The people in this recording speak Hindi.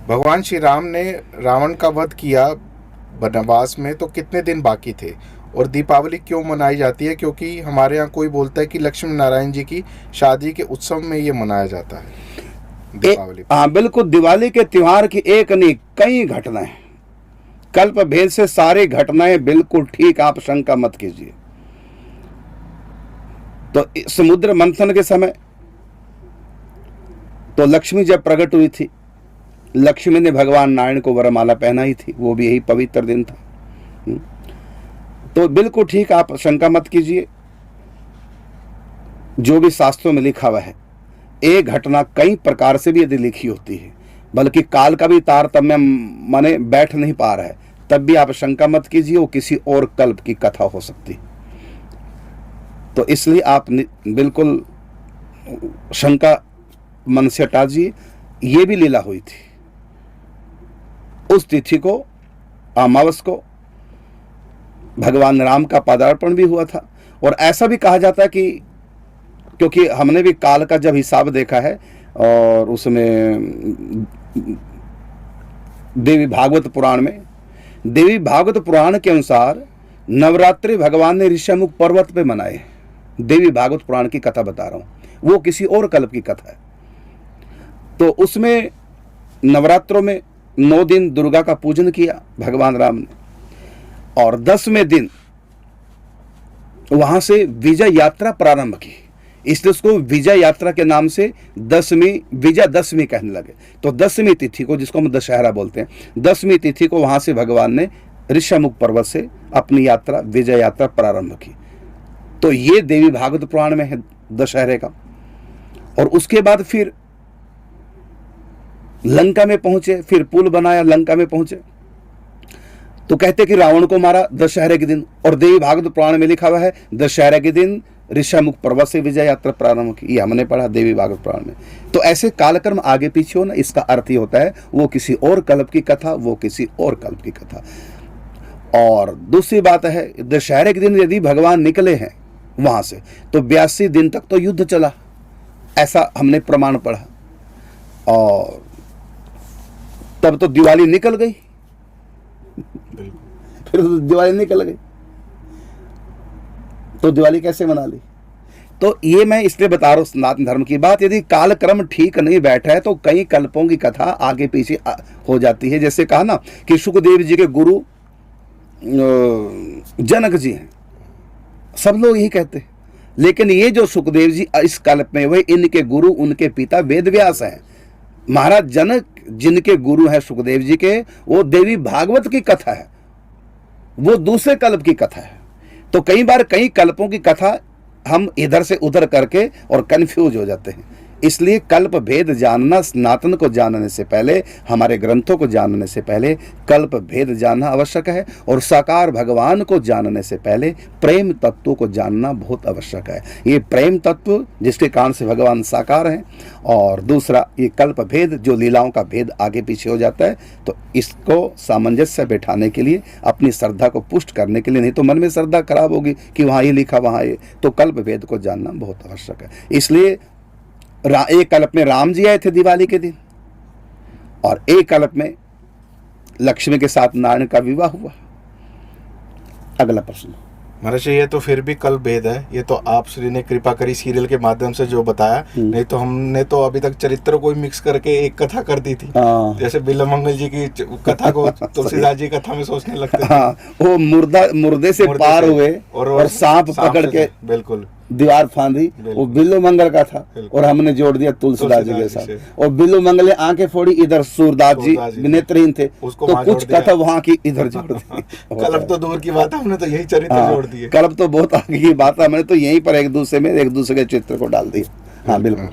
भगवान श्री राम ने रावण का वध किया वनवास में, तो कितने दिन बाकी थे? और दीपावली क्यों मनाई जाती है? क्योंकि हमारे यहाँ कोई बोलता है कि लक्ष्मी नारायण जी की शादी के उत्सव में ये मनाया जाता है दीपावली। हाँ बिल्कुल, दिवाली के त्योहार की एक नहीं कई घटनाएं, कल्प भेद से सारी घटनाएं बिल्कुल ठीक, आप शंका मत कीजिए। तो समुद्र मंथन के समय तो लक्ष्मी जब प्रकट हुई थी, लक्ष्मी ने भगवान नारायण को वरमाला पहनाई थी, वो भी यही पवित्र दिन था। तो बिल्कुल ठीक, आप शंका मत कीजिए। जो भी शास्त्रों में लिखा हुआ है, एक घटना कई प्रकार से भी यदि लिखी होती है, बल्कि काल का भी तारतम्य माने बैठ नहीं पा रहा है, तब भी आप शंका मत कीजिए, वो किसी और कल्प की कथा हो सकती। तो इसलिए आप बिल्कुल शंका मन से हटा दीजिए। ये भी लीला हुई थी, उस तिथि को, अमावस को, भगवान राम का पदार्पण भी हुआ था। और ऐसा भी कहा जाता है कि क्योंकि हमने भी काल का जब हिसाब देखा है, और उसमें देवी भागवत पुराण में, देवी भागवत पुराण के अनुसार नवरात्रि भगवान ने ऋषिमुख पर्वत पे मनाए। देवी भागवत पुराण की कथा बता रहा हूं, वो किसी और कल्प की कथा है। तो उसमें नवरात्रों में 9 दिन दुर्गा का पूजन किया भगवान राम ने, और 10वें दिन वहां से विजय यात्रा प्रारंभ की। इसलिए उसको विजय यात्रा के नाम से दसवीं, विजयदशमी कहने लगे। तो 10वीं तिथि को, जिसको हम दशहरा बोलते हैं, 10वीं तिथि को वहां से भगवान ने ऋषिमुख पर्वत से अपनी यात्रा, विजय यात्रा प्रारंभ की। तो ये देवी भागवत पुराण में है दशहरे का। और उसके बाद फिर लंका में पहुंचे, फिर पुल बनाया, लंका में पहुंचे, तो कहते कि रावण को मारा दशहरे के दिन। और देवी भागवत पुराण में लिखा हुआ है दशहरे के दिन ऋषिमुख पर्वत से विजय यात्रा प्रारंभ की। ये हमने पढ़ा देवी भागवत पुराण में। तो ऐसे कालक्रम आगे पीछे हो ना, इसका अर्थ ही होता है वो किसी और कल्प की कथा, वो किसी और कल्प की कथा। और दूसरी बात है, दशहरे के दिन यदि भगवान निकले हैं वहां से, तो 82 दिन तक तो युद्ध चला, ऐसा हमने प्रमाण पढ़ा। और तब तो दिवाली निकल गई, फिर दिवाली निकल गई, तो दिवाली कैसे मना ली? तो ये मैं इसलिए बता रहा हूं सनातन धर्म की बात। यदि कालक्रम ठीक नहीं बैठा है तो कई कल्पों की कथा आगे पीछे हो जाती है। जैसे कहा ना कि सुखदेव जी के गुरु जनक जी हैं, सब लोग यही कहते हैं। लेकिन ये जो सुखदेव जी इस कल्प में हुए, इनके गुरु, उनके पिता वेद व्यास हैं। महाराज जनक जिनके गुरु हैं सुखदेव जी के, वो देवी भागवत की कथा है, वो दूसरे कल्प की कथा है। तो कई बार कई कल्पों की कथा हम इधर से उधर करके और कंफ्यूज हो जाते हैं। इसलिए कल्प भेद जानना, सनातन को जानने से पहले, हमारे ग्रंथों को जानने से पहले कल्प भेद जानना आवश्यक है। और साकार भगवान को जानने से पहले प्रेम तत्व को जानना बहुत आवश्यक है। ये प्रेम तत्व जिसके कारण से भगवान साकार हैं, और दूसरा ये कल्प भेद जो लीलाओं का भेद आगे पीछे हो जाता है। तो इसको सामंजस्य बैठाने के लिए, अपनी श्रद्धा को पुष्ट करने के लिए, नहीं तो मन में श्रद्धा खराब होगी कि वहाँ ये लिखा वहाँ ये, तो कल्प भेद को जानना बहुत आवश्यक है। इसलिए एक कल्प में राम जी आए थे दिवाली के दिन, और एक कल्प में लक्ष्मी के साथ नारायण का विवाह हुआ। अगला प्रश्न। महाराज ये तो फिर भी कल्प भेद है। ये तो आप श्री ने कृपा करी सीरियल के माध्यम से जो बताया, नहीं तो हमने तो अभी तक चरित्र को मिक्स करके एक कथा कर दी थी। जैसे बिल्वमंगल जी की कथा को तुलसीदास जी कथा में सोचने लगते थे। वो मुर्दे से पार हुए और सांप पकड़ के बिल्कुल दीवार फांदी, वो बिल्लो मंगल का था, और हमने जोड़ दिया तुलसीदास जी के साथ। और बिल्लो मंगल ने आंखें फोड़ी, इधर सूरदास जी नेत्रहीन थे, तो कुछ कथा वहां की इधर जोड़ दी। कल्प तो दूर की बात है, हमने तो यही चरित्र जोड़ दिए। कल्प तो बहुत आगे की बात है, हमने तो यहीं पर एक दूसरे के चित्र को डाल दिया। हाँ बिल्कुल।